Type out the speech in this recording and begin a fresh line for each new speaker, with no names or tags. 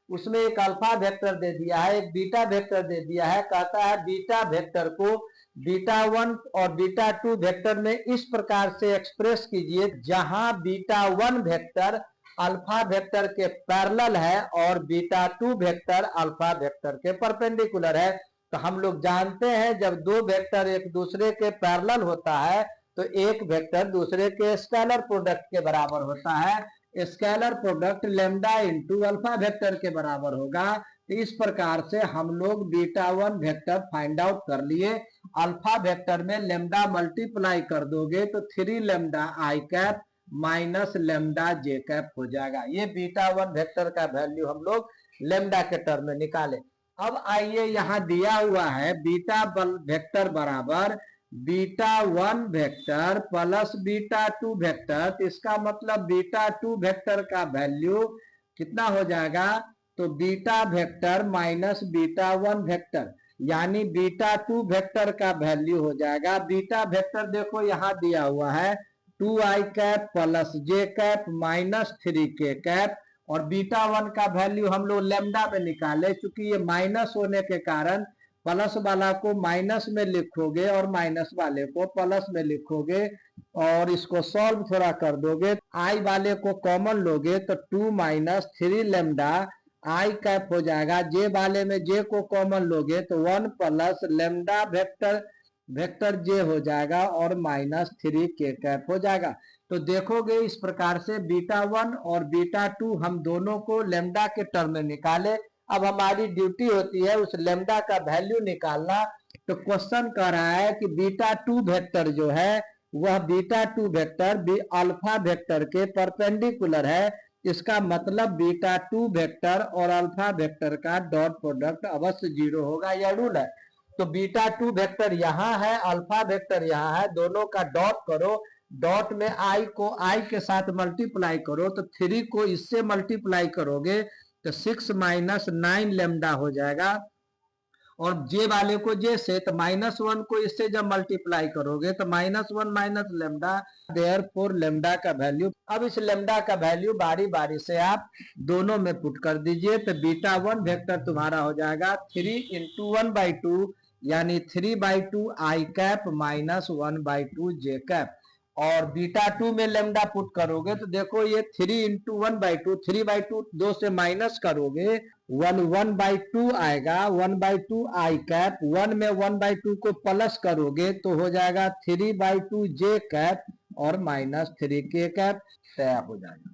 उसमें एक alpha vector दे दिया है, एक बीटा वेक्टर दे दिया है। कहता है बीटा वेक्टर को बीटा 1 और बीटा 2 वेक्टर में इस प्रकार से एक्सप्रेस कीजिए जहां बीटा 1 वेक्टर अल्फा वेक्टर के पैरेलल है और बीटा 2 वेक्टर अल्फा वेक्टर के परपेंडिकुलर है। तो हम लोग जानते हैं जब दो वेक्टर एक दूसरे के पैरेलल होता है तो एक वेक्टर दूसरे के स्केलर प्रोडक्ट के बराबर होता है। Scalar product lambda into alpha vector के बराबर होगा। तो इस प्रकार से हम लोग बीटा 1 वेक्टर फाइंड आउट कर लिए। अल्फा वेक्टर में लेमडा मल्टीप्लाई कर दोगे तो 3 lambda I cap minus lambda J cap हो जाएगा। ये बीटा 1 वेक्टर का वैल्यू हम लोग लेमडा के टर्म में निकाले। अब आइए यहां दिया हुआ है बीटा वेक्टर बराबर beta 1 vector plus beta 2 vector. तो इसका मतलब बीटा 2 वेक्टर का वैल्यू कितना हो जाएगा? तो beta vector minus beta 1 vector, यानी बीटा 2 वेक्टर का वैल्यू हो जाएगा। बीटा वेक्टर देखो यहां दिया हुआ है 2i कैप प्लस जे कैप माइनस 3k कैप, और बीटा 1 का वैल्यू हम लोग लेमडा में निकाले। चूंकि ये माइनस होने के कारण प्लस वाला को माइनस में लिखोगे और माइनस वाले को प्लस में लिखोगे, और इसको सॉल्व थोड़ा कर दोगे। आई वाले को कॉमन लोगे तो 2 माइनस 3 लेमडा आई कैप हो जाएगा। जे वाले में जे को कॉमन लोगे तो 1 प्लस लेमडा वेक्टर जे हो जाएगा और माइनस 3k कैप हो जाएगा। तो देखोगे इस प्रकार से बीटा 1 और बीटा 2 हम दोनों को लेमडा के टर्म में निकाले। अब हमारी ड्यूटी होती है उस लेमडा का वैल्यू निकालना। तो क्वेश्चन कह रहा है कि बीटा 2 वेक्टर जो है वह बीटा 2 वेक्टर अल्फा वेक्टर के परपेंडिकुलर है। इसका मतलब बीटा 2 वेक्टर और अल्फा वेक्टर का डॉट प्रोडक्ट अवश्य 0 होगा, यह रूल है। तो बीटा 2 वेक्टर यहाँ है, अल्फा वेक्टर यहाँ है, दोनों का डॉट करो। डॉट में आई को आई के साथ मल्टीप्लाई करो तो 3 को इससे मल्टीप्लाई करोगे तो 6 माइनस 9 लेमडा हो जाएगा, और जे वाले को जे से तो -1 को इससे जब मल्टीप्लाई करोगे तो -1 माइनस लेमडा, देयरफॉर लेमडा का वैल्यू। अब इस लेमडा का वैल्यू बारी बारी से आप दोनों में पुट कर दीजिए। तो बीटा 1 वेक्टर तुम्हारा हो जाएगा 3 इंटू 1/2 यानी 3/2 आई कैप माइनस 1/2 जे कैप, और बीटा 2 में लेमडा पुट करोगे तो देखो ये 3 इंटू 1/2, 3/2 2 से माइनस करोगे 1/2 आएगा, 1/2 आई कैप। 1 में 1/2 को प्लस करोगे तो हो जाएगा 3/2 जे कैप और माइनस 3k कैप, तय हो जाएगा।